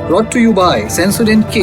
Brought to you by Sensodyne K.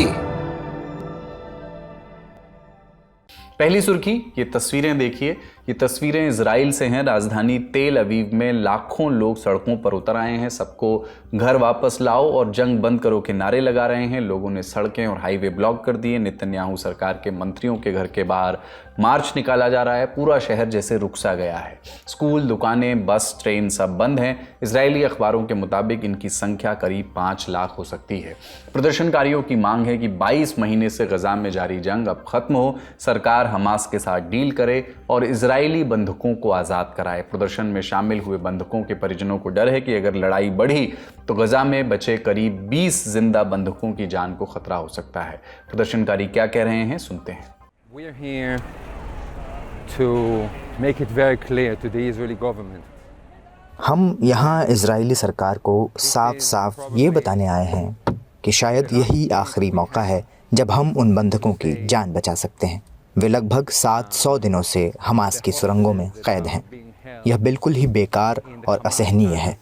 पहली सुर्खी, ये तस्वीरें देखिए। ये तस्वीरें इजराइल से हैं। राजधानी तेल अवीव में लाखों लोग सड़कों पर उतर आए हैं। सबको घर वापस लाओ और जंग बंद करो के नारे लगा रहे हैं। लोगों ने सड़कें और हाईवे ब्लॉक कर दिए। नेतन्याहू सरकार के मंत्रियों के घर के बाहर मार्च निकाला जा रहा है। पूरा शहर जैसे रुकसा गया है। स्कूल, दुकानें, बस, ट्रेन सब बंद हैं। इजरायली अखबारों के मुताबिक इनकी संख्या करीब 5 लाख हो सकती है। प्रदर्शनकारियों की मांग है कि 22 महीने से गजा में जारी जंग अब खत्म हो, सरकार हमास के साथ डील करे और इजरायली बंधकों को आज़ाद कराए। प्रदर्शन में शामिल हुए बंधकों के परिजनों को डर है कि अगर लड़ाई बढ़ी तो गजा में बचे करीब 20 जिंदा बंधकों की जान को खतरा हो सकता है। प्रदर्शनकारी क्या कह रहे हैं, सुनते हैं। We are here to make it very clear to the Israeli government. हम यहाँ इजरायली सरकार को साफ साफ ये बताने आए हैं कि शायद यही आखिरी मौका है जब हम उन बंधकों की जान बचा सकते हैं। वे लगभग 700 दिनों से हमास की सुरंगों में कैद हैं। यह बिल्कुल ही बेकार और असहनीय है।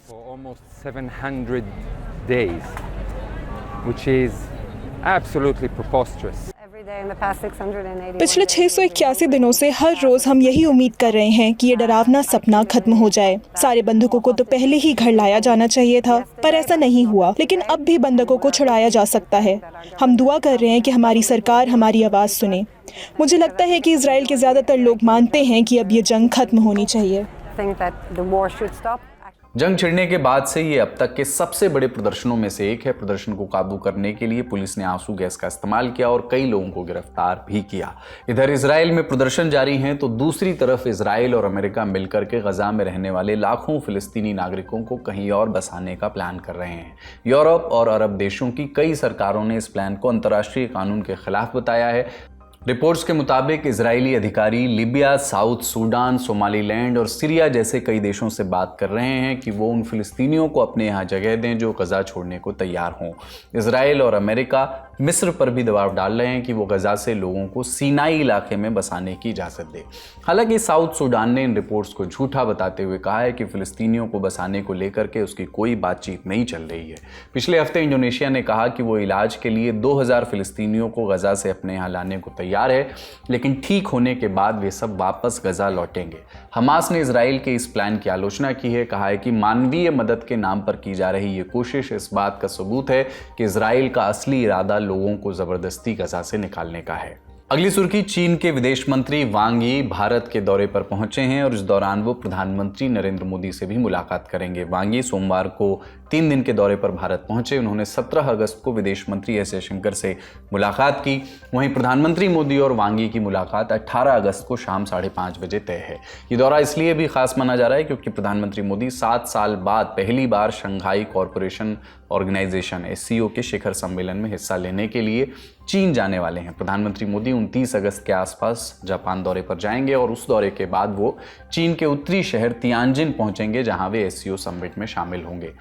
पिछले 681 दिनों से हर रोज हम यही उम्मीद कर रहे हैं कि ये डरावना सपना खत्म हो जाए। सारे बंधकों को तो पहले ही घर लाया जाना चाहिए था, पर ऐसा नहीं हुआ। लेकिन अब भी बंधकों को छुड़ाया जा सकता है। हम दुआ कर रहे हैं कि हमारी सरकार हमारी आवाज़ सुने। मुझे लगता है कि इजराइल के ज़्यादातर लोग मानते हैं कि अब ये जंग खत्म होनी चाहिए। जंग छिड़ने के बाद से ये अब तक के सबसे बड़े प्रदर्शनों में से एक है। प्रदर्शन को काबू करने के लिए पुलिस ने आंसू गैस का इस्तेमाल किया और कई लोगों को गिरफ्तार भी किया। इधर इजराइल में प्रदर्शन जारी हैं तो दूसरी तरफ इजराइल और अमेरिका मिलकर के गजा में रहने वाले लाखों फिलिस्तीनी नागरिकों को कहीं और बसाने का प्लान कर रहे हैं। यूरोप और अरब देशों की कई सरकारों ने इस प्लान को अंतर्राष्ट्रीय कानून के खिलाफ बताया है। रिपोर्ट्स के मुताबिक इजरायली अधिकारी लिबिया, साउथ सूडान, सोमालीलैंड और सीरिया जैसे कई देशों से बात कर रहे हैं कि वो उन फिलिस्तीनियों को अपने यहाँ जगह दें जो गजा छोड़ने को तैयार हों। इजराइल और अमेरिका मिस्र पर भी दबाव डाल रहे हैं कि वो गजा से लोगों को सीनाई इलाके में बसाने की इजाज़त दे। हालांकि साउथ सूडान ने इन रिपोर्ट्स को झूठा बताते हुए कहा है कि फिलिस्तीनियों को बसाने को लेकर के उसकी कोई बातचीत नहीं चल रही है। पिछले हफ्ते इंडोनेशिया ने कहा कि वो इलाज के लिए 2000 फिलिस्तीनियों को गजा से अपने यहाँ लाने को तैयार है, लेकिन ठीक होने के बाद वे सब वापस गजा लौटेंगे। हमास ने इजराइल के इस प्लान की आलोचना की है। कहा है कि मानवीय मदद के नाम पर की जा रही ये कोशिश इस बात का सबूत है कि इजराइल का असली इरादा लोगों को जबरदस्ती गजा से निकालने का है। अगली सुर्खी, चीन के विदेश मंत्री वांग यी भारत के दौरे पर पहुंचे हैं और इस दौरान वो प्रधानमंत्री नरेंद्र मोदी से भी मुलाकात करेंगे। वांग यी सोमवार को 3 दिन के दौरे पर भारत पहुंचे। उन्होंने 17 अगस्त को विदेश मंत्री एस जयशंकर से मुलाकात की। वहीं प्रधानमंत्री मोदी और वांग यी की मुलाकात 18 अगस्त को शाम 5:30 बजे तय है। ये दौरा इसलिए भी खास माना जा रहा है क्योंकि प्रधानमंत्री मोदी 7 साल बाद पहली बार शंघाई कॉरपोरेशन ऑर्गेनाइजेशन SCO के शिखर सम्मेलन में हिस्सा लेने के लिए चीन जाने वाले हैं। प्रधानमंत्री मोदी 29 अगस्त के आसपास जापान दौरे पर जाएंगे और उस दौरे के बाद वो चीन के उत्तरी शहर तियानजिन पहुंचेंगे, जहां वे SCO समिट में शामिल होंगे।